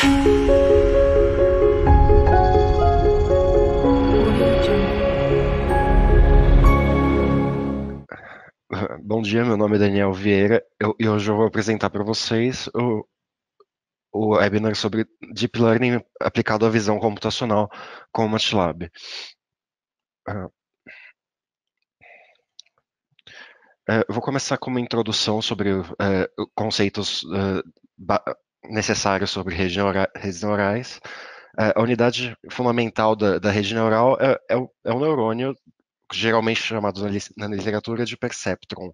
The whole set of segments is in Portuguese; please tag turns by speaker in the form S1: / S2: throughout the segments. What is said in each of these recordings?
S1: Audio Jungle.
S2: Bom dia, meu nome é Daniel Vieira e hoje eu vou apresentar para vocês o webinar sobre Deep Learning aplicado à visão computacional com o MATLAB. Ah, eu vou começar com uma introdução sobre conceitos ba- necessários sobre redes neurais. A unidade fundamental da rede neural é o neurônio, geralmente chamado na literatura de perceptron.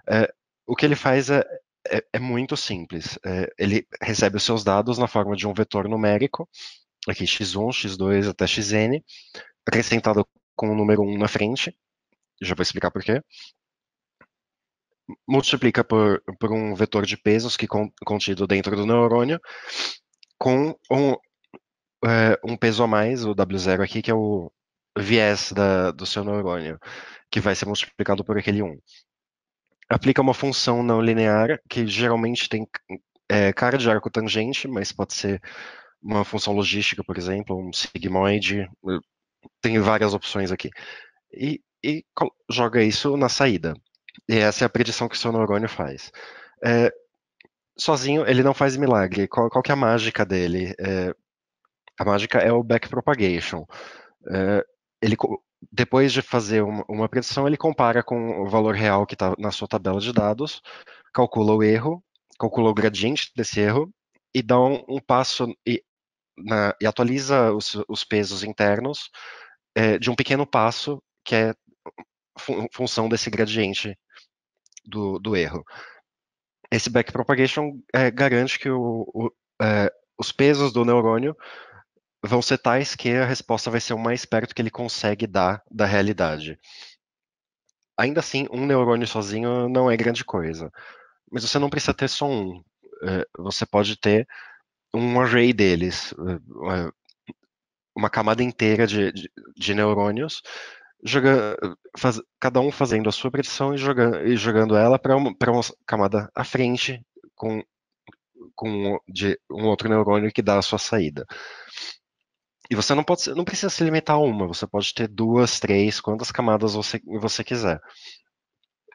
S2: É, o que ele faz é muito simples. Ele recebe os seus dados na forma de um vetor numérico, aqui x1, x2 até xn, acrescentado com o número 1 na frente, já vou explicar por quê. Multiplica por um vetor de pesos que contido dentro do neurônio, com um peso a mais, o W0 aqui, que é o viés do seu neurônio, que vai ser multiplicado por aquele 1. Aplica uma função não linear, que geralmente tem cara de arco tangente, mas pode ser uma função logística, por exemplo, um sigmoide, tem várias opções aqui. E joga isso na saída. E essa é a predição que o seu neurônio faz. É, sozinho, ele não faz milagre. Qual que é a mágica dele? A mágica é o backpropagation. É, ele, depois de fazer uma predição, ele compara com o valor real que está na sua tabela de dados, calcula o erro, calcula o gradiente desse erro e dá um passo e atualiza os pesos internos de um pequeno passo que é função desse gradiente do erro. Esse backpropagation garante que os pesos do neurônio vão ser tais que a resposta vai ser o mais perto que ele consegue dar da realidade. Ainda assim, um neurônio sozinho não é grande coisa. Mas você não precisa ter só um. Você pode ter um array deles, uma camada inteira de neurônios, cada um fazendo a sua predição e jogando ela para uma camada à frente de um outro neurônio que dá a sua saída. E você não precisa se limitar a uma, você pode ter duas, três, quantas camadas você quiser.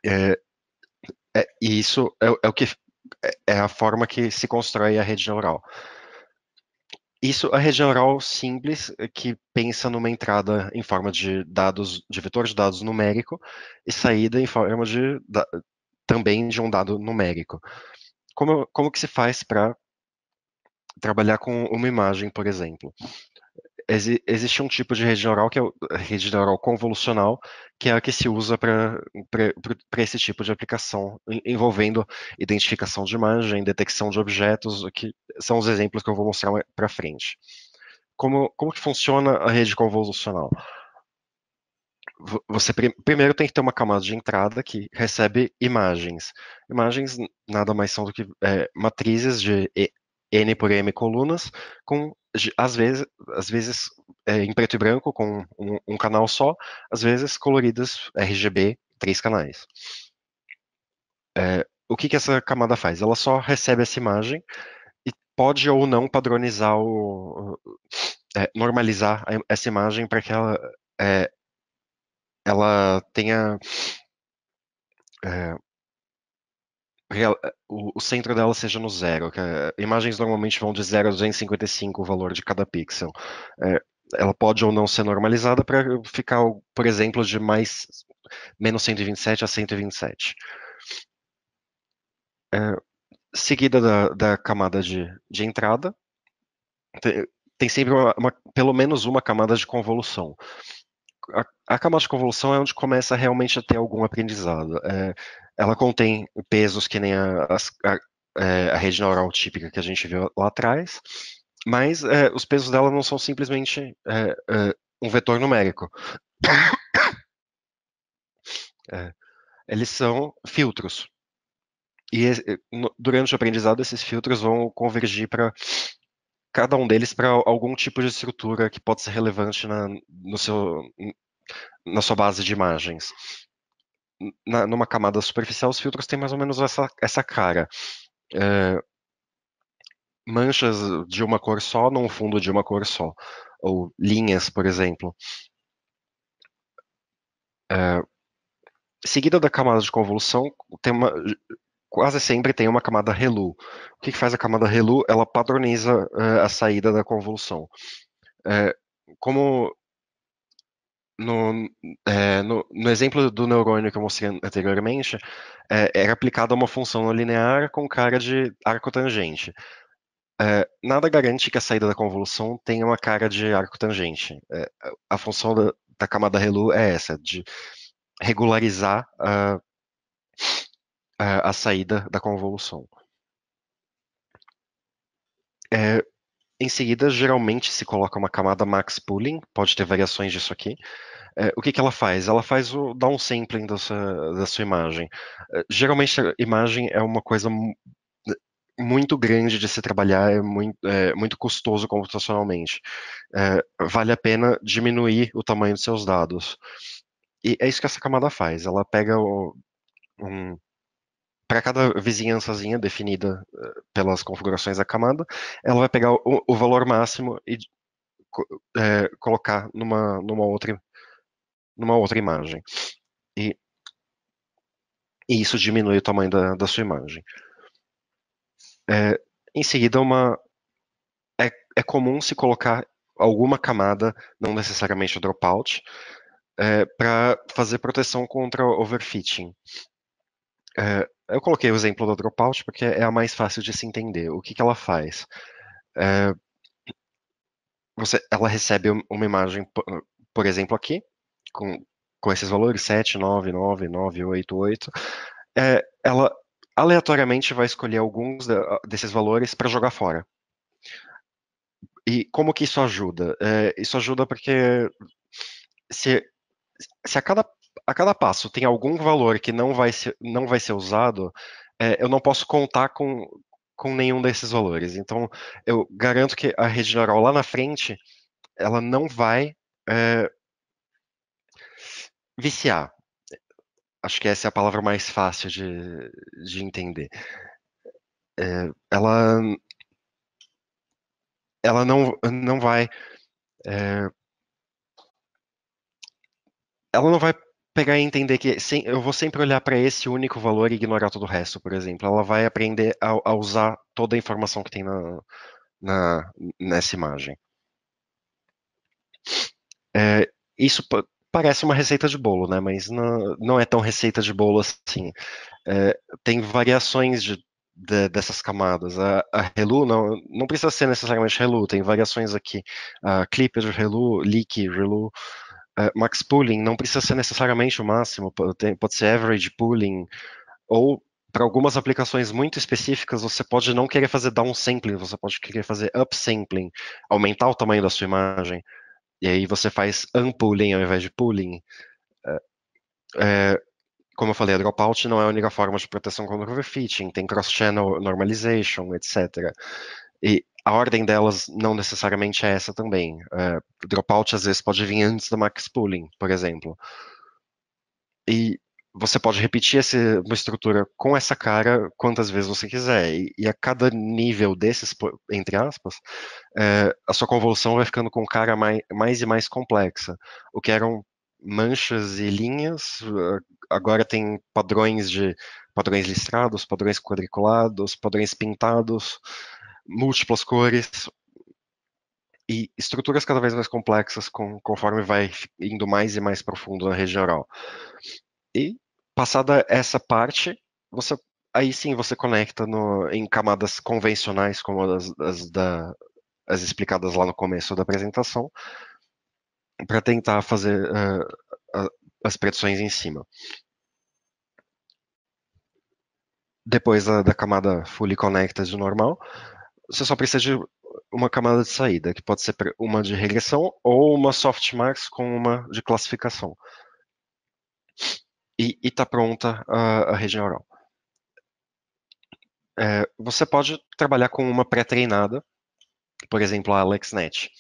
S2: É, e isso o que é a forma que se constrói a rede neural. Isso, a rede neural simples, que pensa numa entrada em forma de dados, de vetor de dados numérico, e saída em forma também de um dado numérico. Como que se faz para trabalhar com uma imagem, por exemplo? Existe um tipo de rede neural, que é a rede neural convolucional, que é a que se usa para esse tipo de aplicação, envolvendo identificação de imagem, detecção de objetos, que são os exemplos que eu vou mostrar para frente. Como que funciona a rede convolucional? Você primeiro tem que ter uma camada de entrada que recebe imagens. Imagens nada mais são do que matrizes de N por M colunas, com às vezes em preto e branco, com um canal só, às vezes coloridas RGB, três canais. O que essa camada faz? Ela só recebe essa imagem e pode ou não padronizar normalizar essa imagem para que é, ela tenha é, o centro dela seja no zero. Imagens normalmente vão de 0 a 255 o valor de cada pixel. É, ela pode ou não ser normalizada para ficar, por exemplo, de menos 127 a 127. Seguida da camada de entrada, tem sempre pelo menos uma camada de convolução. A camada de convolução é onde começa realmente a ter algum aprendizado. Ela contém pesos que nem a rede neural típica que a gente viu lá atrás, mas os pesos dela não são simplesmente um vetor numérico. É, eles são filtros. E durante o aprendizado, esses filtros vão convergir para cada um deles para algum tipo de estrutura que pode ser relevante na sua base de imagens. Numa camada superficial, os filtros têm mais ou menos essa cara. É, manchas de uma cor só num fundo de uma cor só, ou linhas, por exemplo. É, seguida da camada de convolução, tem uma, quase sempre tem uma camada ReLU. O que que faz a camada ReLU? Ela padroniza a saída da convolução. É, como no, no exemplo do neurônio que eu mostrei anteriormente, era aplicada uma função não linear com cara de arco tangente. Nada garante que a saída da convolução tenha uma cara de arco tangente. A função da camada ReLU é essa, de regularizar a saída da convolução. É, em seguida, geralmente se coloca uma camada max pooling, pode ter variações disso aqui. O que que ela faz? Ela faz o downsampling da sua imagem. Geralmente a imagem é uma coisa muito grande de se trabalhar, é muito custoso computacionalmente. Vale a pena diminuir o tamanho dos seus dados. E é isso que essa camada faz. Ela pega um, para cada vizinhançazinha definida pelas configurações da camada, ela vai pegar o valor máximo e colocar numa outra imagem. E, e isso diminui o tamanho da sua imagem. Em seguida, é comum se colocar alguma camada, não necessariamente o dropout, para fazer proteção contra overfitting. Eu coloquei o exemplo do dropout porque é a mais fácil de se entender. O que que ela faz? É, ela recebe uma imagem, por exemplo, aqui, com esses valores 7, 9, 9, 9, 8, 8. Ela aleatoriamente vai escolher alguns desses valores para jogar fora. E como que isso ajuda? Isso ajuda porque se, se a cada passo tem algum valor que não vai ser usado, eu não posso contar com nenhum desses valores. Então, eu garanto que a rede neural lá na frente, ela não vai é, viciar. Acho que essa é a palavra mais fácil de entender. É, ela, ela não vai. é, ela não vai pegar e entender que eu vou sempre olhar para esse único valor e ignorar todo o resto, por exemplo. Ela vai aprender a usar toda a informação que tem na- nessa imagem. Isso parece uma receita de bolo, né? Mas não é tão receita de bolo assim. Tem variações dessas camadas. A ReLU não precisa ser necessariamente ReLU, tem variações aqui. A Clipped ReLU, Leaky ReLU. Max Pooling não precisa ser necessariamente o máximo, pode ser Average Pooling, ou para algumas aplicações muito específicas, você pode não querer fazer downsampling, você pode querer fazer upsampling, aumentar o tamanho da sua imagem, e aí você faz unpooling ao invés de pooling. É, como eu falei, a dropout não é a única forma de proteção contra overfitting, tem cross-channel normalization, etc. E a ordem delas não necessariamente é essa também. Dropout às vezes pode vir antes do max pooling, por exemplo. E você pode repetir uma estrutura com essa cara quantas vezes você quiser. E a cada nível desses, entre aspas, a sua convolução vai ficando com cara mais e mais complexa. O que eram manchas e linhas, agora tem padrões listrados, padrões quadriculados, padrões pintados, múltiplas cores e estruturas cada vez mais complexas conforme vai indo mais e mais profundo na rede neural. E passada essa parte, você aí sim você conecta em camadas convencionais, como as explicadas lá no começo da apresentação, para tentar fazer as predições em cima. Depois da camada fully connected normal, você só precisa de uma camada de saída, que pode ser uma de regressão ou uma softmax com uma de classificação. E está pronta a rede neural. Você pode trabalhar com uma pré-treinada, por exemplo, a AlexNet.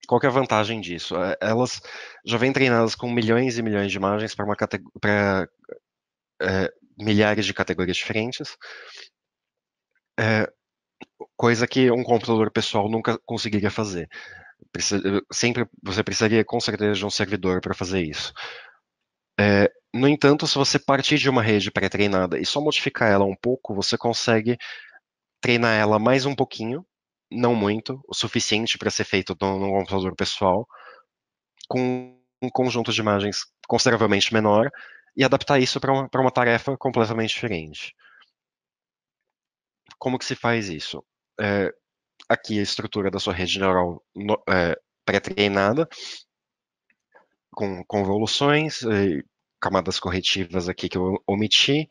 S2: Qual que é a vantagem disso? Elas já vêm treinadas com milhões e milhões de imagens para milhares de categorias diferentes. coisa que um computador pessoal nunca conseguiria fazer. Sempre você precisaria com certeza de um servidor para fazer isso. No entanto, se você partir de uma rede pré-treinada e só modificar ela um pouco, você consegue treinar ela mais um pouquinho, não muito, o suficiente para ser feito num computador pessoal, com um conjunto de imagens consideravelmente menor e adaptar isso para uma tarefa completamente diferente. Como que se faz isso? É, aqui a estrutura da sua rede neural pré-treinada, com convoluções, camadas corretivas aqui que eu omiti,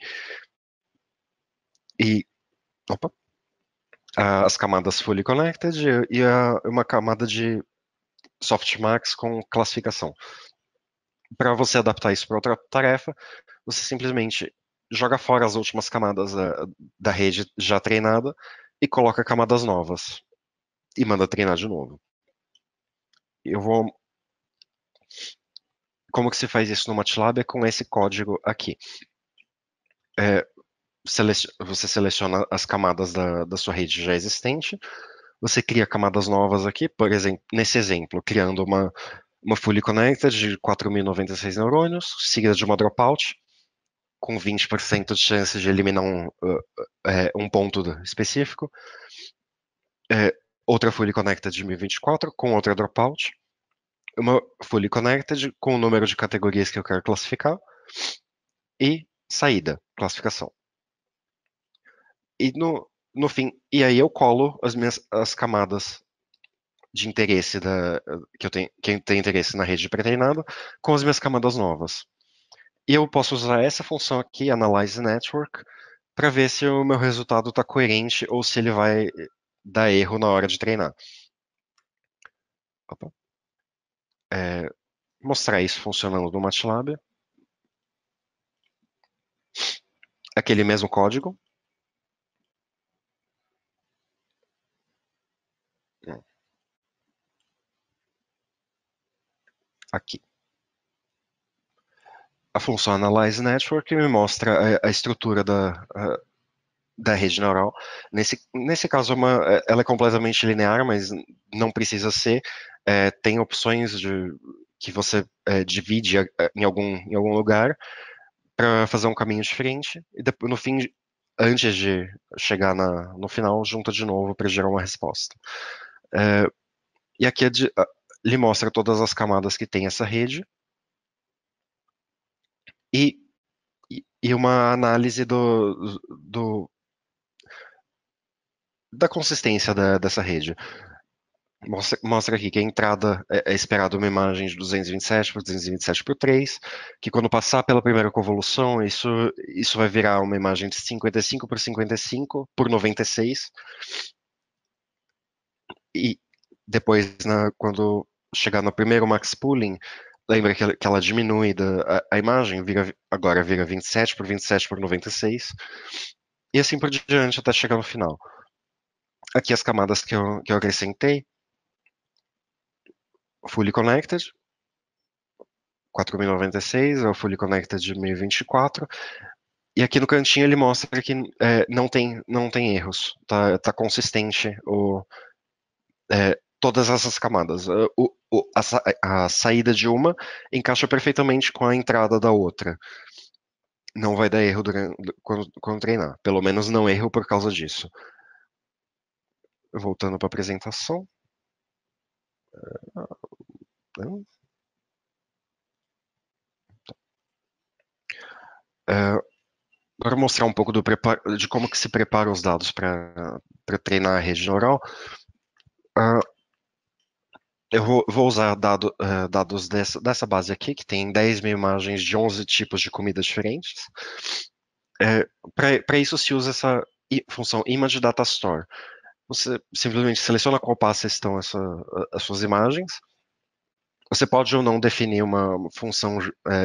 S2: e opa, as camadas fully connected e uma camada de softmax com classificação. Para você adaptar isso para outra tarefa, você simplesmente joga fora as últimas camadas da rede já treinada e coloca camadas novas e manda treinar de novo. Eu vou. Como que se faz isso no MATLAB? É com esse código aqui. Você seleciona as camadas da sua rede já existente, você cria camadas novas aqui, por exemplo, nesse exemplo, criando uma fully connected de 4.096 neurônios, seguida de uma dropout, com 20% de chance de eliminar um ponto específico. Outra fully connected de 1024 com outra dropout. Uma fully connected com o número de categorias que eu quero classificar. E saída, classificação. E no fim, e aí eu colo as camadas de interesse que eu tenho interesse na rede pré-treinada com as minhas camadas novas. E eu posso usar essa função aqui, Analyze Network, para ver se o meu resultado está coerente ou se ele vai dar erro na hora de treinar. Opa. Mostrar isso funcionando no MATLAB. Aquele mesmo código. Aqui. A função Analyze Network me mostra a estrutura da rede neural. Nesse caso, ela é completamente linear, mas não precisa ser. Tem opções que você divide em algum lugar para fazer um caminho diferente e depois, no fim, antes de chegar no final, junta de novo para gerar uma resposta. E aqui ele mostra todas as camadas que tem essa rede e, e uma análise da consistência dessa rede. Mostra aqui que a entrada é esperada uma imagem de 227 por 227 por 3, que quando passar pela primeira convolução, isso vai virar uma imagem de 55 por 55 por 96. E depois, quando chegar no primeiro max pooling, lembra que ela diminui a imagem, agora vira 27 por 27 por 96. E assim por diante até chegar no final. Aqui as camadas que eu acrescentei. Fully Connected, 4.096, é o Fully Connected de 1024. E aqui no cantinho ele mostra que não tem erros, tá consistente todas essas camadas. A saída de uma encaixa perfeitamente com a entrada da outra. Não vai dar erro quando treinar. Pelo menos não erro por causa disso. Voltando para a apresentação. Para mostrar um pouco de como que se prepara os dados para treinar a rede neural, eu vou usar dados dessa base aqui, que tem 10.000 imagens de 11 tipos de comidas diferentes. Para isso se usa essa função Image Data Store. Você simplesmente seleciona qual pasta estão as suas imagens. Você pode ou não definir uma função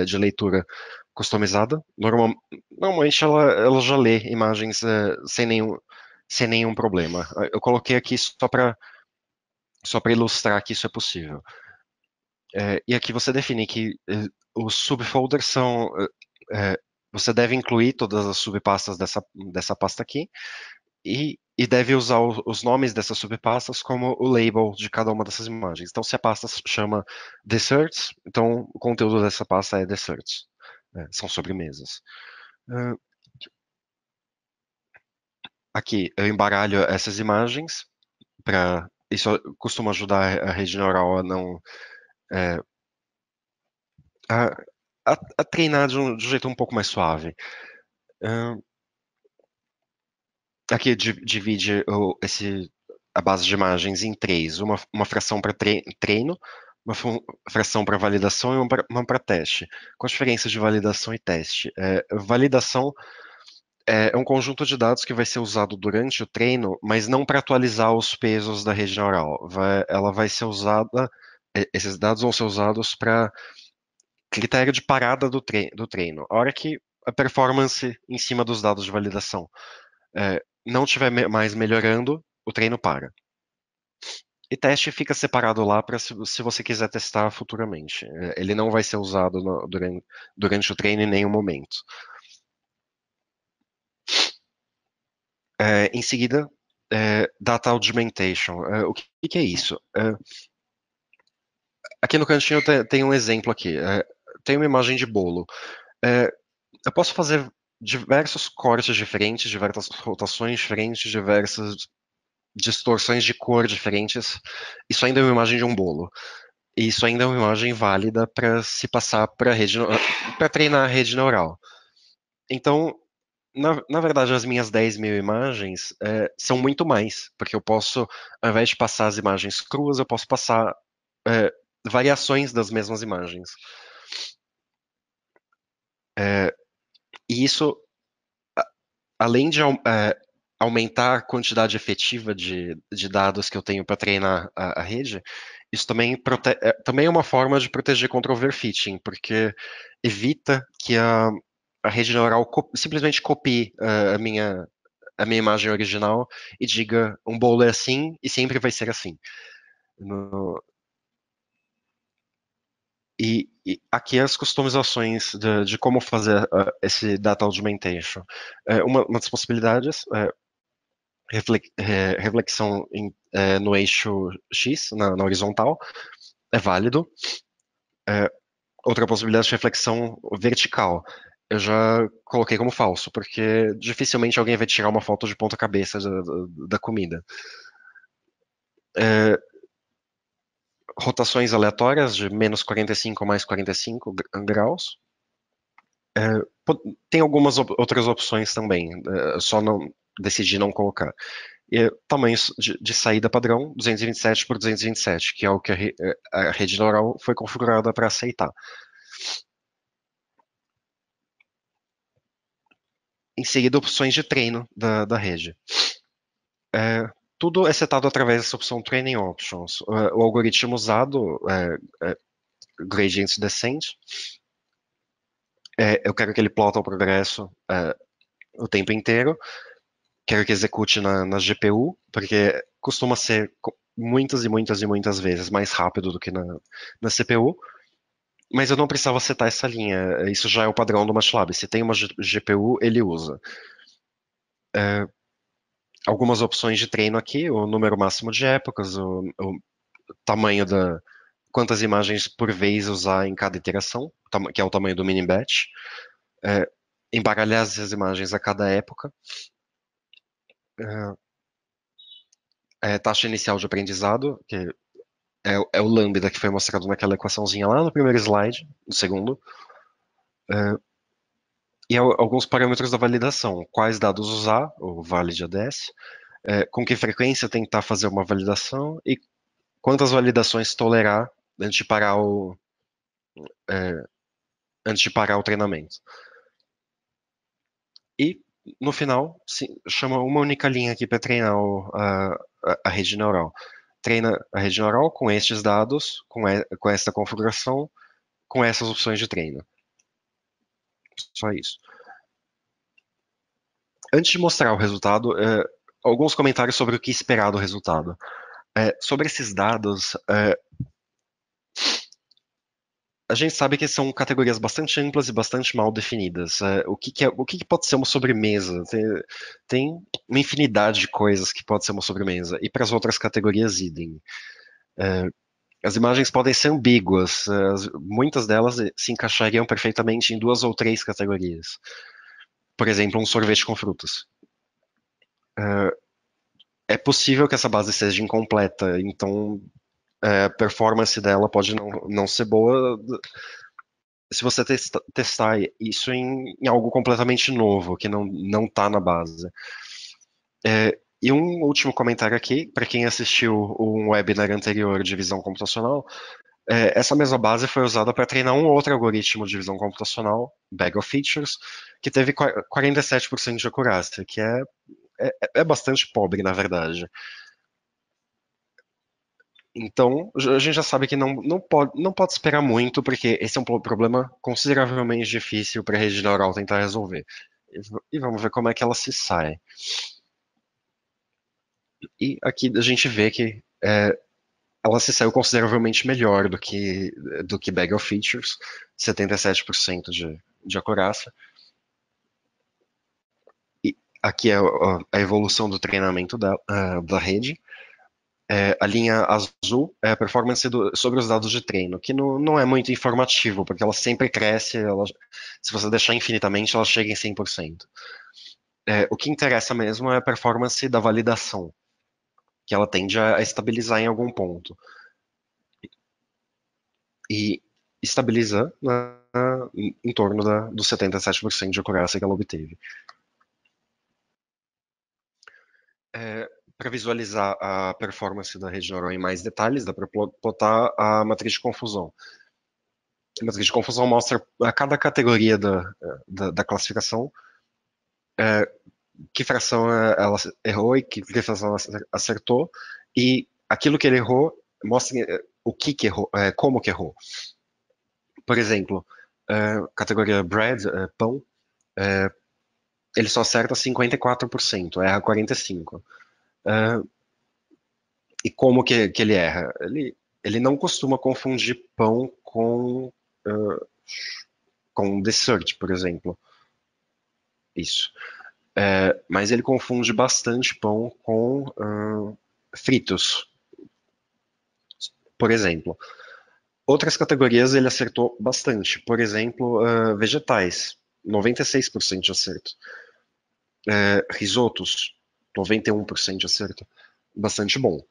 S2: de leitura customizada. Normalmente ela já lê imagens sem nenhum problema. Eu coloquei aqui só para ilustrar que isso é possível. E aqui você define que os subfolders são. Você deve incluir todas as subpastas dessa pasta aqui. E e deve usar os nomes dessas subpastas como o label de cada uma dessas imagens. Então, se a pasta chama desserts, então o conteúdo dessa pasta é desserts, né? São sobremesas. Ah, aqui eu embaralho essas imagens para isso costuma ajudar a rede neural a não é, a, a treinar de um jeito um pouco mais suave. Ah, aqui divide a base de imagens em três: uma fração para treino, fração para validação e uma para teste. Com a diferença de validação e teste. Validação é um conjunto de dados que vai ser usado durante o treino, mas não para atualizar os pesos da rede neural. Ela vai ser usada, esses dados vão ser usados para critério de parada do treino. A hora que a performance em cima dos dados de validação não estiver mais melhorando, o treino para. E teste fica separado lá para se você quiser testar futuramente. Ele não vai ser usado durante o treino em nenhum momento. Em seguida, Data Augmentation. O que é isso? Aqui no cantinho tem um exemplo aqui. Tem uma imagem de bolo. É, eu posso fazer diversos cortes diferentes, diversas rotações diferentes, diversas distorções de cor diferentes. Isso ainda é uma imagem de um bolo. E isso ainda é uma imagem válida para se passar para treinar a rede neural. Então, na verdade, as minhas 10.000 imagens são muito mais, porque eu posso, ao invés de passar as imagens cruas, eu posso passar é, variações das mesmas imagens. E isso, além de aumentar a quantidade efetiva de dados que eu tenho para treinar a rede, isso também é uma forma de proteger contra overfitting, porque evita que a rede neural simplesmente copie a minha imagem original e diga um bolo é assim e sempre vai ser assim. E aqui as customizações de como fazer esse data augmentation. Uma das possibilidades é reflexão no eixo X, na horizontal, é válido. É, outra possibilidade de reflexão vertical. Eu já coloquei como falso, porque dificilmente alguém vai tirar uma foto de ponta cabeça da comida. É, rotações aleatórias de menos 45 mais 45 graus. Tem algumas outras opções também, só não decidi não colocar. Tamanhos de saída padrão, 227 por 227, que é o que a rede neural foi configurada para aceitar. Em seguida, opções de treino da rede. É, tudo é setado através dessa opção Training Options. O algoritmo usado é Gradient Descent. Eu quero que ele plota o progresso o tempo inteiro. Quero que execute na GPU, porque costuma ser muitas e muitas e muitas vezes mais rápido do que na CPU. Mas eu não precisava setar essa linha. Isso já é o padrão do MATLAB. Se tem uma GPU, ele usa. Algumas opções de treino aqui, o número máximo de épocas, o tamanho quantas imagens por vez usar em cada iteração, que é o tamanho do mini batch. É, embaralhar as imagens a cada época. Taxa inicial de aprendizado, que é o lambda que foi mostrado naquela equaçãozinha lá no primeiro slide, no segundo. E alguns parâmetros da validação. Quais dados usar, o valid ADS, com que frequência tentar fazer uma validação e quantas validações tolerar antes de parar é, antes de parar o treinamento. E, no final, chama uma única linha aqui para treinar a rede neural. Treina a rede neural com estes dados, com esta configuração, com essas opções de treino. Só isso. Antes de mostrar o resultado, alguns comentários sobre o que esperar do resultado. Sobre esses dados, a gente sabe que são categorias bastante amplas e bastante mal definidas. O que que pode ser uma sobremesa? Tem uma infinidade de coisas que pode ser uma sobremesa. E para as outras categorias, idem. As imagens podem ser ambíguas. Muitas delas se encaixariam perfeitamente em duas ou três categorias. Por exemplo, um sorvete com frutas. É possível que essa base seja incompleta, então a performance dela pode não ser boa se você testar isso em algo completamente novo, que não tá na base. E um último comentário aqui, para quem assistiu um webinar anterior de visão computacional, essa mesma base foi usada para treinar um outro algoritmo de visão computacional, Bag of Features, que teve 47% de acurácia, que é bastante pobre, na verdade. Então, a gente já sabe que não pode esperar muito, porque esse é um problema consideravelmente difícil para a rede neural tentar resolver. E vamos ver como é que ela se sai. E aqui a gente vê que ela se saiu consideravelmente melhor do que Bag of Features, 77% de acurácia. E aqui é a evolução do treinamento da rede. A linha azul é a performance sobre os dados de treino, que não é muito informativo, porque ela sempre cresce, se você deixar infinitamente, ela chega em 100%. O que interessa mesmo é a performance da validação, que ela tende a estabilizar em algum ponto. E estabiliza em torno dos 77% de acurácia que ela obteve. Para visualizar a performance da rede neural em mais detalhes, dá para plotar a matriz de confusão. A matriz de confusão mostra a cada categoria da classificação que fração ela errou e que fração acertou, e aquilo que ele errou mostra o que errou, como que errou. Por exemplo, categoria bread, pão, ele só acerta 54%, erra 45%. E como que ele erra? Ele não costuma confundir pão com dessert, por exemplo. Isso. Mas ele confunde bastante pão com fritos, por exemplo. Outras categorias ele acertou bastante. Por exemplo, vegetais, 96% de acerto. Risotos, 91% de acerto. Bastante bom.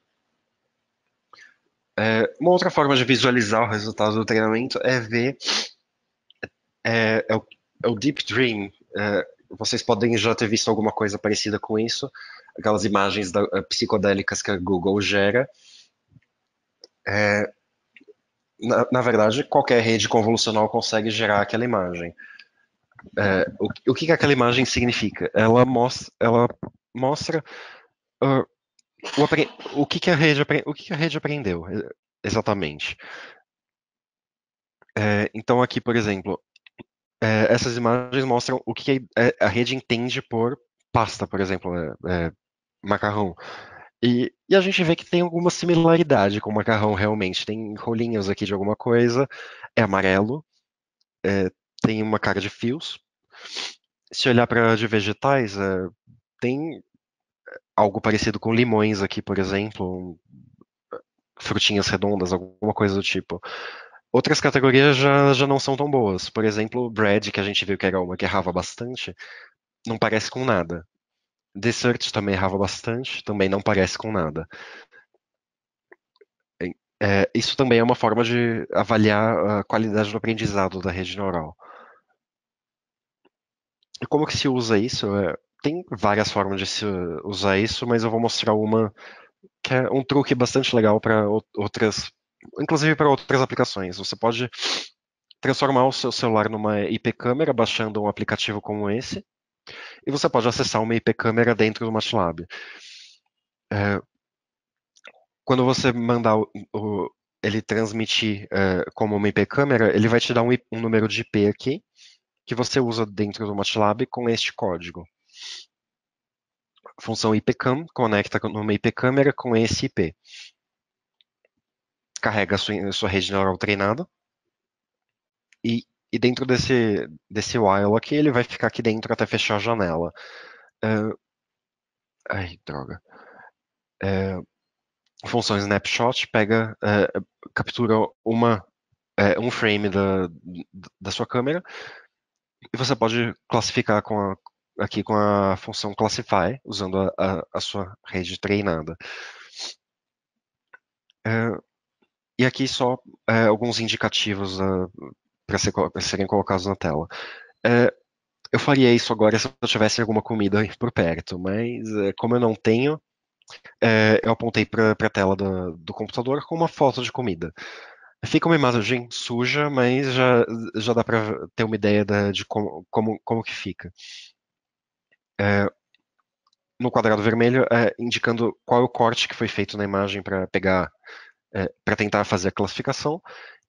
S2: Uma outra forma de visualizar o resultado do treinamento é ver é, é o, é o Deep Dream. Vocês podem já ter visto alguma coisa parecida com isso. Aquelas imagens psicodélicas que a Google gera. É, na verdade, qualquer rede convolucional consegue gerar aquela imagem. O que aquela imagem significa? Ela mostra uh, o que o que a rede aprendeu, exatamente. Então aqui, por exemplo, essas imagens mostram o que a rede entende por pasta, por exemplo, macarrão. E a gente vê que tem alguma similaridade com o macarrão realmente. Tem rolinhos aqui de alguma coisa, é amarelo, tem uma cara de fios. Se olhar para de vegetais, tem algo parecido com limões aqui, por exemplo, frutinhas redondas, alguma coisa do tipo. Outras categorias já não são tão boas. Por exemplo, bread, que a gente viu que era uma que errava bastante, não parece com nada. Dessert também errava bastante, também não parece com nada. Isso também é uma forma de avaliar a qualidade do aprendizado da rede neural. E como que se usa isso? Tem várias formas de se usar isso, mas eu vou mostrar uma que é um truque bastante legal para outras, inclusive para outras aplicações. Você pode transformar o seu celular numa IP câmera baixando um aplicativo como esse, e você pode acessar uma IP câmera dentro do MATLAB. Quando você mandar ele transmitir como uma IP câmera, ele vai te dar um número de IP aqui, que você usa dentro do MATLAB com este código. A função IPCAM conecta numa IP câmera com esse IP. Carrega a sua rede neural treinada. e dentro desse while aqui, ele vai ficar aqui dentro até fechar a janela. É, ai, droga. É, função snapshot captura um frame da sua câmera e você pode classificar aqui com a função classify, usando a sua rede treinada. É, e aqui só alguns indicativos para serem colocados na tela. É, eu faria isso agora se eu tivesse alguma comida por perto, mas como eu não tenho, eu apontei para a tela do computador com uma foto de comida. Fica uma imagem suja, mas já dá para ter uma ideia de como que fica. É, no quadrado vermelho, indicando qual é o corte que foi feito na imagem para para tentar fazer a classificação.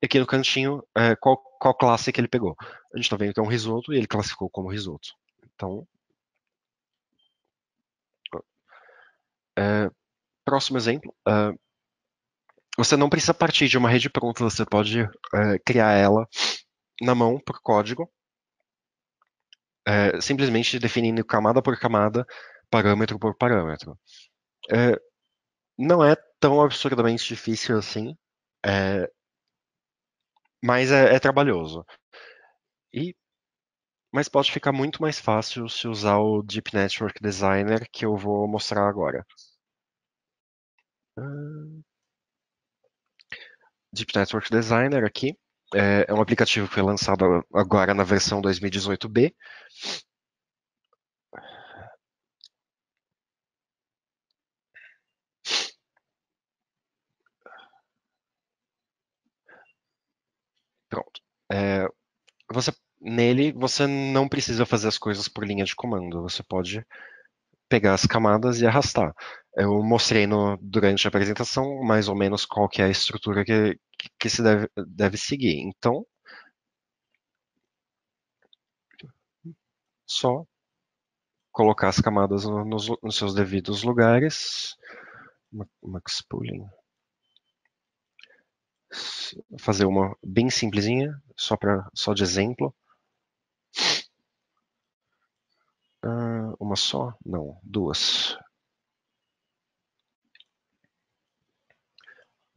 S2: E aqui no cantinho, qual classe que ele pegou. A gente está vendo que é um risoto e ele classificou como risoto. Então, próximo exemplo. Você não precisa partir de uma rede pronta, você pode criar ela na mão por código, simplesmente definindo camada por camada, parâmetro por parâmetro. É, não é tão absurdamente difícil assim, é, mas é trabalhoso. E, mas pode ficar muito mais fácil se usar o Deep Network Designer que eu vou mostrar agora. Deep Network Designer aqui é um aplicativo que foi lançado agora na versão 2018b. Pronto. É, nele você não precisa fazer as coisas por linha de comando. Você pode pegar as camadas e arrastar. Eu mostrei durante a apresentação mais ou menos qual que é a estrutura que se deve seguir. Então, só colocar as camadas nos seus devidos lugares. Max Pooling. Fazer uma bem simplesinha, só de exemplo. Uma só? Não, duas.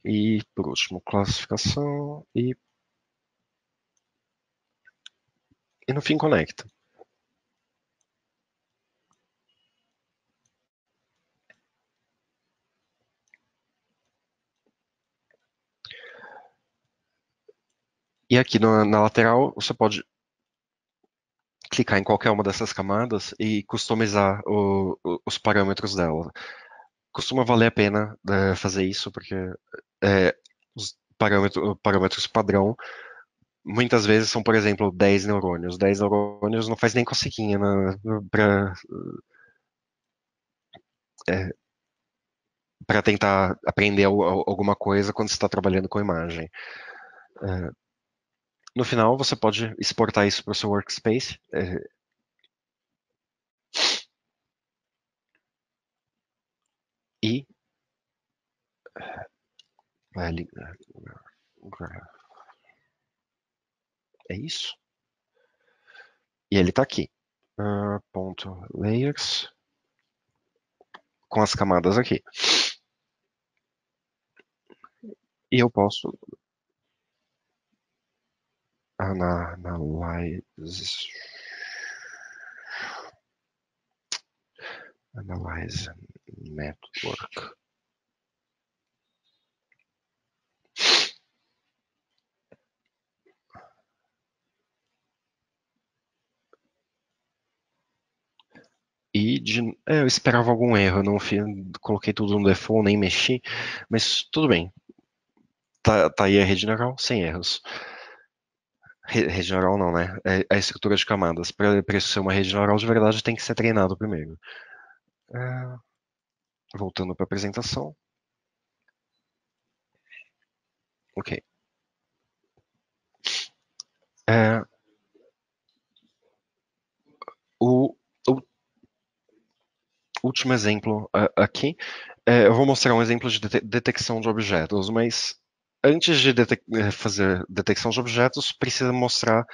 S2: E, por último, classificação e no fim conecta. E aqui na lateral você pode clicar em qualquer uma dessas camadas e customizar os parâmetros dela. Costuma valer a pena fazer isso, porque os parâmetros padrão muitas vezes são, por exemplo, 10 neurônios. 10 neurônios não faz nem cocequinha é, para tentar aprender alguma coisa quando você está trabalhando com imagem. No final, você pode exportar isso para o seu workspace. E é isso. E ele está aqui. Ponto layers com as camadas aqui. E eu posso analyze network. Eu esperava algum erro, não coloquei tudo no default, nem mexi, mas tudo bem. Tá aí a rede neural sem erros. Rede neural não, né? É a estrutura de camadas. Para isso ser uma rede neural de verdade, tem que ser treinado primeiro. Voltando para a apresentação. Ok. O último exemplo aqui. Eu vou mostrar um exemplo de detecção de objetos, mas Antes de fazer detecção de objetos, precisa mostrar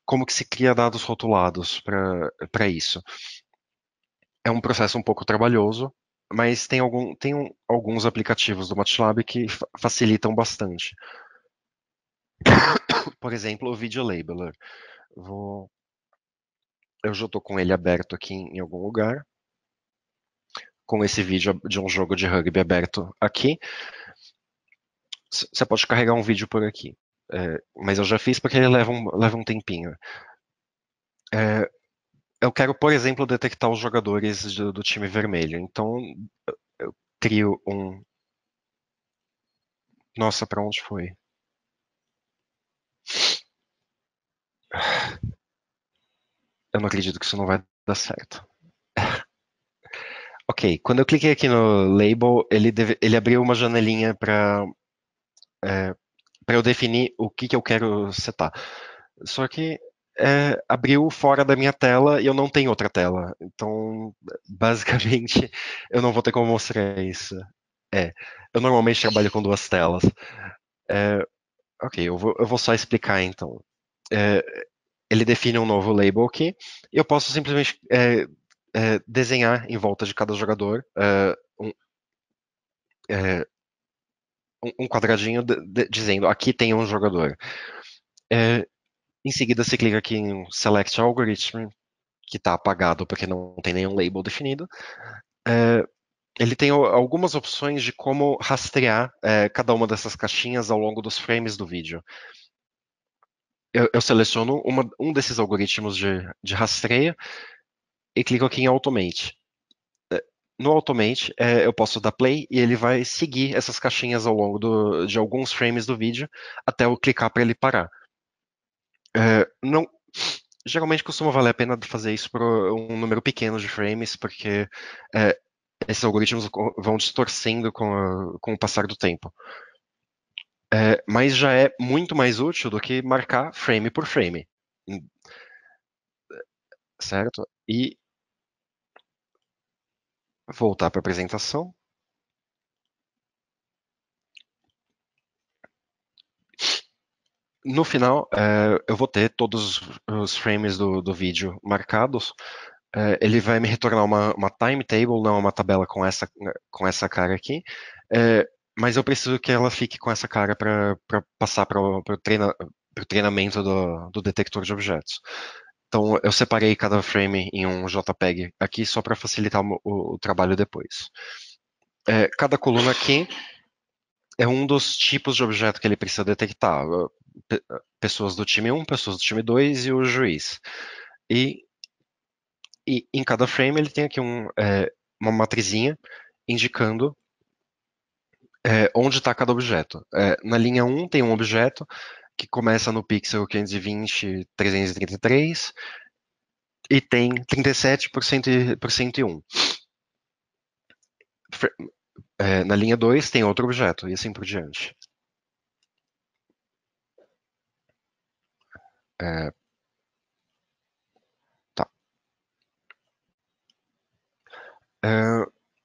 S2: como que se cria dados rotulados para isso. É um processo um pouco trabalhoso, mas alguns aplicativos do MATLAB que facilitam bastante. Por exemplo, o Video Labeler. Vou... Eu já estou com ele aberto aqui em algum lugar, com esse vídeo de um jogo de rugby aberto aqui. Você pode carregar um vídeo por aqui. Mas eu já fiz porque ele leva um tempinho. É, eu quero, por exemplo, detectar os jogadores do time vermelho. Então, eu crio um. Nossa, para onde foi? Eu não acredito que isso não vai dar certo. Ok, quando eu cliquei aqui no label, ele abriu uma janelinha para eu definir o que eu quero setar. Só que abriu fora da minha tela e eu não tenho outra tela. Então, basicamente, eu não vou ter como mostrar isso. É, eu normalmente trabalho com duas telas. É, ok, eu vou só explicar então. É, ele define um novo label aqui e eu posso simplesmente desenhar em volta de cada jogador é, um quadradinho dizendo aqui tem um jogador. É, em seguida, você clica aqui em Select Algorithm, que está apagado porque não tem nenhum label definido. É, ele tem algumas opções de como rastrear cada uma dessas caixinhas ao longo dos frames do vídeo. Eu seleciono um desses algoritmos de rastreio e clico aqui em Automate. No Automate, eu posso dar play e ele vai seguir essas caixinhas ao longo de alguns frames do vídeo até eu clicar para ele parar. Não, geralmente costuma valer a pena fazer isso por um número pequeno de frames, porque é, esses algoritmos vão distorcendo com o passar do tempo. Mas já é muito mais útil do que marcar frame por frame, certo? E voltar para a apresentação. No final, eu vou ter todos os frames do vídeo marcados. Ele vai me retornar uma timetable, não uma tabela com essa cara aqui. É, mas eu preciso que ela fique com essa cara para passar para o treinamento do detector de objetos. Então, eu separei cada frame em um JPEG aqui só para facilitar o trabalho depois. Cada coluna aqui é um dos tipos de objeto que ele precisa detectar. Pessoas do time 1, pessoas do time 2 e o juiz. E, e em cada frame ele tem aqui uma matrizinha indicando onde está cada objeto. Na linha 1 tem um objeto que começa no pixel 520, 333 e tem 37% por 101. Na linha 2 tem outro objeto e assim por diante. É, tá. É,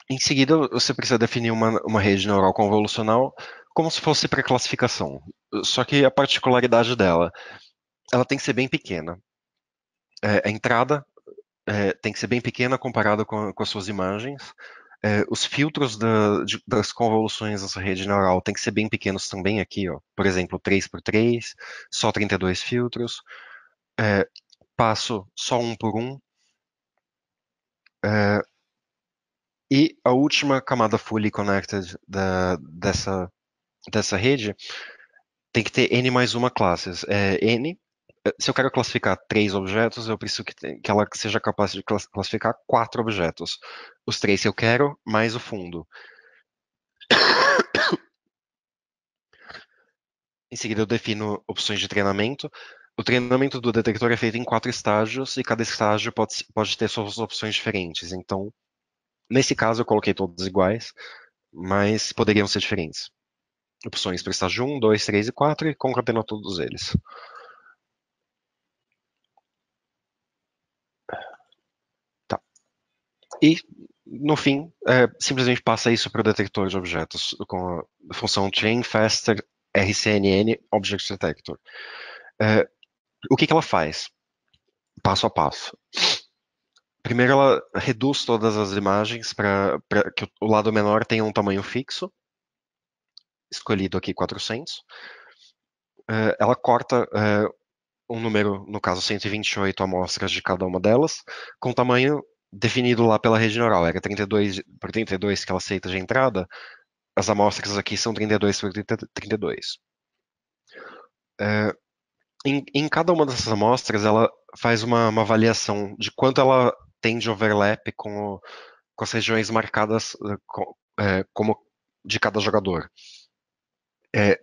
S2: em seguida, você precisa definir uma rede neural convolucional como se fosse para classificação. Só que a particularidade dela, ela tem que ser bem pequena. A entrada tem que ser bem pequena comparada com as suas imagens. Os filtros das convoluções dessa rede neural tem que ser bem pequenos também aqui, ó. Por exemplo, 3x3, só 32 filtros. Passo só um por um. E a última camada fully connected dessa rede tem que ter n mais uma classes. N, se eu quero classificar 3 objetos, eu preciso que ela seja capaz de classificar 4 objetos. Os 3 que eu quero, mais o fundo. Em seguida, eu defino opções de treinamento. O treinamento do detector é feito em 4 estágios e cada estágio pode ter suas opções diferentes. Então, nesse caso, eu coloquei todos iguais, mas poderiam ser diferentes. Opções para o estágio 1, 2, 3 e 4 e concateno todos eles. Tá. E, no fim, simplesmente passa isso para o detector de objetos com a função train faster RCNN Object Detector. É, o que ela faz? Passo a passo. Primeiro, ela reduz todas as imagens para que o lado menor tenha um tamanho fixo, escolhido aqui 400. Ela corta um número, no caso 128 amostras de cada uma delas, com tamanho definido lá pela rede neural. Era 32 por 32 que ela aceita de entrada, as amostras aqui são 32 por 32. Em cada uma dessas amostras, ela faz uma avaliação de quanto ela tem de overlap com as regiões marcadas como de cada jogador.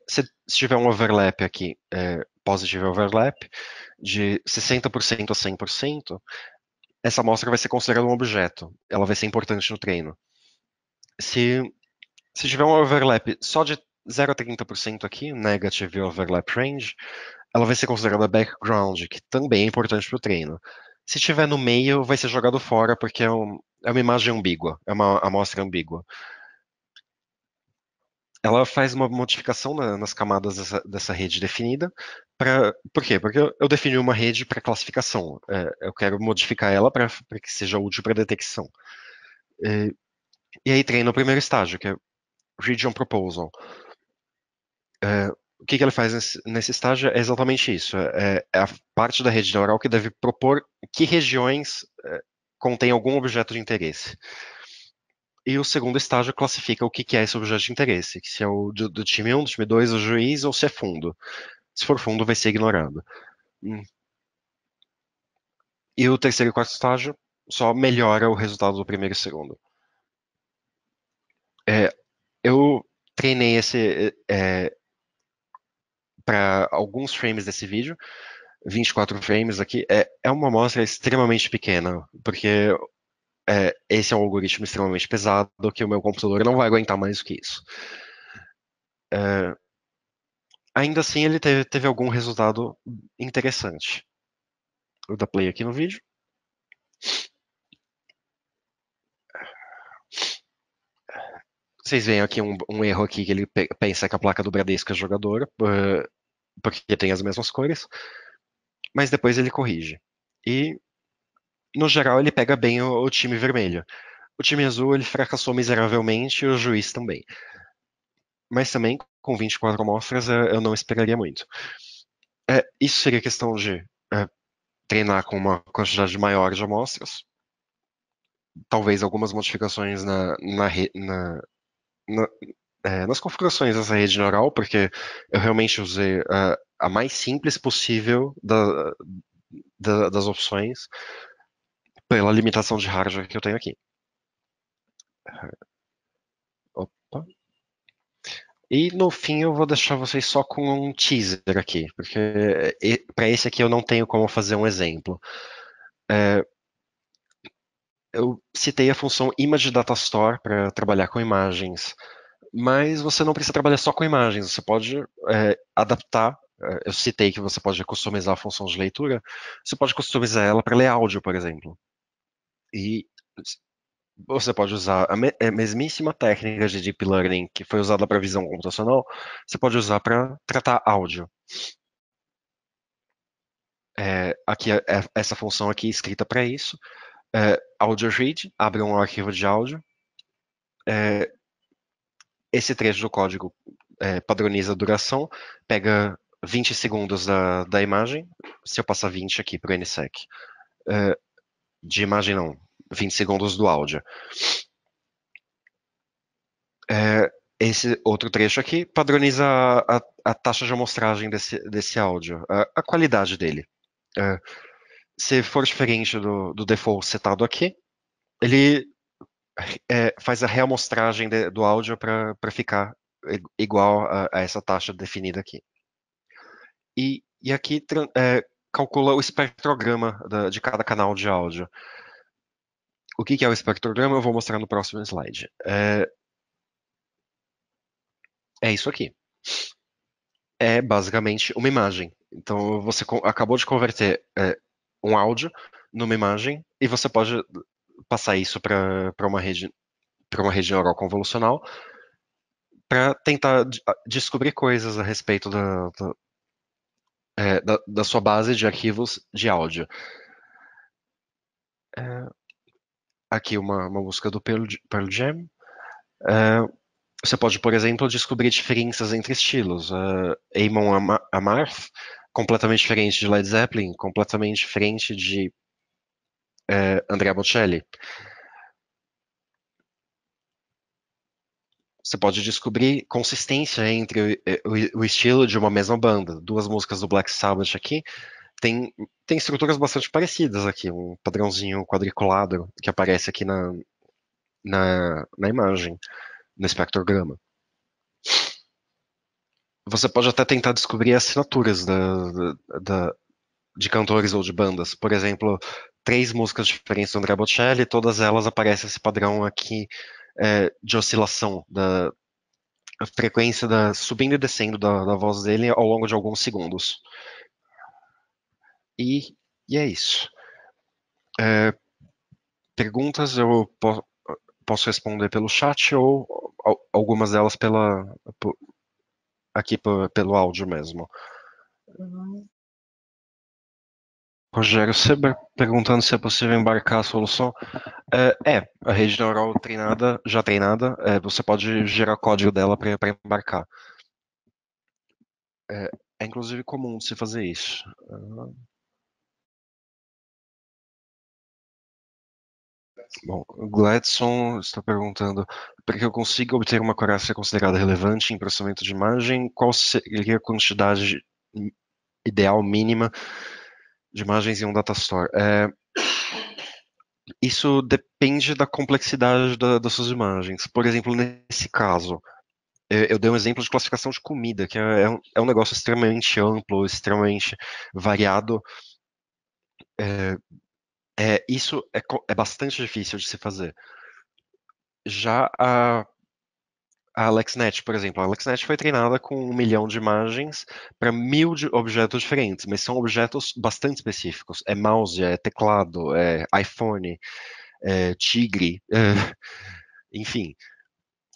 S2: Se tiver um overlap aqui, positive overlap, de 60% a 100%, essa amostra vai ser considerada um objeto. Ela vai ser importante no treino. Se, se tiver um overlap só de 0 a 30% aqui, negative overlap range, ela vai ser considerada background, que também é importante para o treino. Se tiver no meio, vai ser jogado fora, porque é uma imagem ambígua, é uma amostra ambígua. Ela faz uma modificação nas camadas dessa rede definida. Por quê? Porque eu defini uma rede para classificação. Eu quero modificar ela para que seja útil para detecção. E aí treina o primeiro estágio, que é Region Proposal. O que ele faz nesse estágio é exatamente isso. É a parte da rede neural que deve propor que regiões contém algum objeto de interesse. E o segundo estágio classifica o que é esse objeto de interesse, se é o do time 1, do time 2, o juiz, ou se é fundo. Se for fundo, vai ser ignorado. E o terceiro e quarto estágio só melhora o resultado do primeiro e segundo. Eu treinei esse para alguns frames desse vídeo, 24 frames aqui. É uma amostra extremamente pequena, porque esse é um algoritmo extremamente pesado que o meu computador não vai aguentar mais do que isso. Ainda assim, ele teve algum resultado interessante. Vou dar play aqui no vídeo. Vocês veem aqui um erro aqui que ele pensa que a placa do Bradesco é jogadora, porque tem as mesmas cores, mas depois ele corrige. E, no geral, ele pega bem o time vermelho. O time azul ele fracassou miseravelmente e o juiz também. Mas também, com 24 amostras, eu não esperaria muito. Isso seria questão de treinar com uma quantidade maior de amostras, talvez algumas modificações nas configurações dessa rede neural, porque eu realmente usei a mais simples possível das opções pela limitação de hardware que eu tenho aqui. Opa. E no fim eu vou deixar vocês só com um teaser aqui, porque para esse aqui eu não tenho como fazer um exemplo. Eu citei a função Image Data Store para trabalhar com imagens, mas você não precisa trabalhar só com imagens, você pode adaptar. Eu citei que você pode customizar a função de leitura, você pode customizar ela para ler áudio, por exemplo. E você pode usar a mesmíssima técnica de Deep Learning que foi usada para visão computacional, você pode usar para tratar áudio. Aqui essa função aqui escrita para isso. Audio read, abre um arquivo de áudio. Esse trecho do código padroniza a duração, pega 20 segundos da imagem, se eu passar 20 aqui para o NSEC. De imagem não, 20 segundos do áudio. Esse outro trecho aqui padroniza a taxa de amostragem desse áudio, a qualidade dele. Se for diferente do default setado aqui, ele faz a reamostragem do áudio para ficar igual a essa taxa definida aqui. E aqui calcula o espectrograma de cada canal de áudio. O que é o espectrograma? Eu vou mostrar no próximo slide. É isso aqui. É basicamente uma imagem. Então você acabou de converter um áudio numa imagem e você pode passar isso para uma rede neural convolucional para tentar descobrir coisas a respeito da sua base de arquivos de áudio. É, aqui uma música do Pearl Jam. É, você pode, por exemplo, descobrir diferenças entre estilos. Amon Amarth, completamente diferente de Led Zeppelin, completamente diferente de Andrea Bocelli. Você pode descobrir consistência entre o estilo de uma mesma banda. Duas músicas do Black Sabbath aqui tem estruturas bastante parecidas aqui, um padrãozinho quadriculado que aparece aqui na imagem, no espectrograma. Você pode até tentar descobrir assinaturas de cantores ou de bandas. Por exemplo, três músicas diferentes do Andrea Bocelli, todas elas aparecem esse padrão aqui de oscilação da frequência subindo e descendo da voz dele ao longo de alguns segundos. E, e é isso. Perguntas eu posso responder pelo chat ou algumas delas aqui pelo áudio mesmo. Rogério Seber perguntando se é possível embarcar a solução. A rede neural já treinada, você pode gerar código dela para embarcar. É inclusive comum se fazer isso. Bom, o Gladson está perguntando: para que eu consiga obter uma acurácia considerada relevante em processamento de imagem, qual seria a quantidade ideal mínima de imagens em um datastore? Isso depende da complexidade das suas imagens. Por exemplo, nesse caso, eu dei um exemplo de classificação de comida, que é um negócio extremamente amplo, extremamente variado. Isso é bastante difícil de se fazer. Já a AlexNet, por exemplo, a AlexNet foi treinada com 1 milhão de imagens para 1.000 objetos diferentes, mas são objetos bastante específicos. É mouse, é teclado, é iPhone, é tigre, enfim.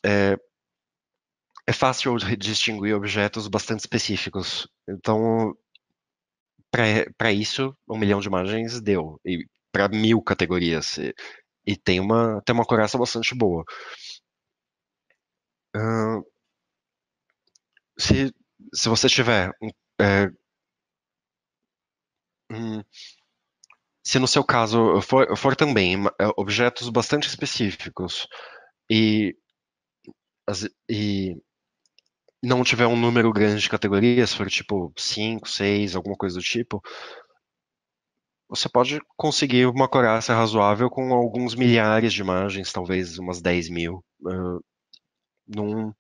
S2: É fácil de distinguir objetos bastante específicos. Então, para isso, 1 milhão de imagens deu. E para 1.000 categorias. E tem uma correlação bastante boa. Uh, se você tiver é, um, se no seu caso for também objetos bastante específicos e, e não tiver um número grande de categorias, for tipo 5, 6, alguma coisa do tipo, você pode conseguir uma acurácia razoável com alguns milhares de imagens, talvez umas 10.000. Não,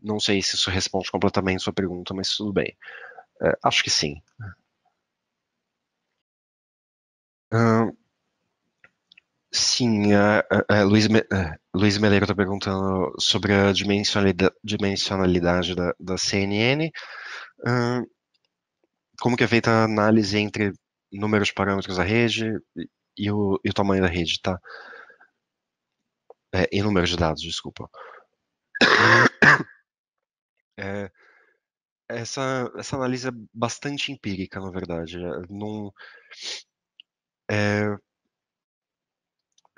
S2: não sei se isso responde completamente a sua pergunta, mas tudo bem. Acho que sim. Uh, sim, Luiz Meleiro está perguntando sobre a dimensionalidade da CNN. Como que é feita a análise entre números de parâmetros da rede e o tamanho da rede, tá? E números de dados, desculpa. É, essa análise é bastante empírica, na verdade. É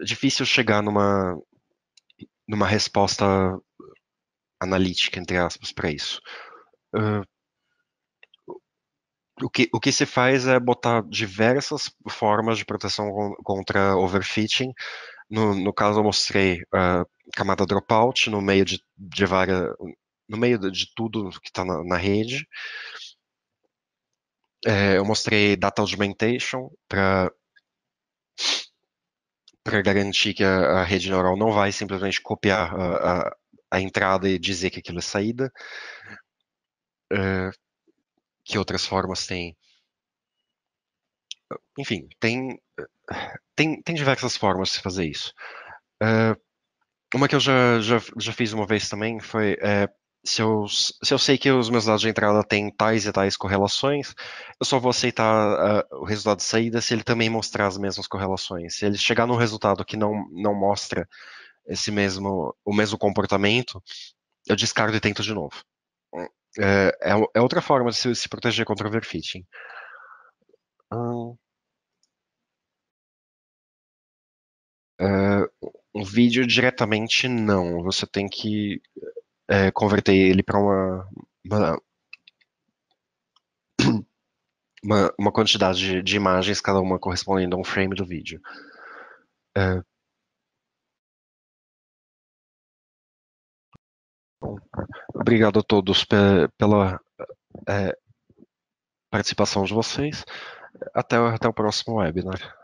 S2: difícil chegar numa resposta analítica, entre aspas, para isso. O que se faz é botar diversas formas de proteção contra overfitting. No caso, eu mostrei a camada dropout no meio no meio de tudo que está na rede. Eu mostrei data augmentation para garantir que a rede neural não vai simplesmente copiar a entrada e dizer que aquilo é saída. Que outras formas tem? Enfim, tem diversas formas de fazer isso. Uma que eu já fiz uma vez também foi se eu sei que os meus dados de entrada têm tais e tais correlações, eu só vou aceitar o resultado de saída se ele também mostrar as mesmas correlações. Se ele chegar num resultado que não mostra o mesmo comportamento, eu descarto e tento de novo. É outra forma de se proteger contra overfitting. Hum, é, um vídeo diretamente não. Você tem que converter ele para uma, uma quantidade de imagens, cada uma correspondendo a um frame do vídeo. É, bom, obrigado a todos pela participação de vocês. Até o próximo webinar.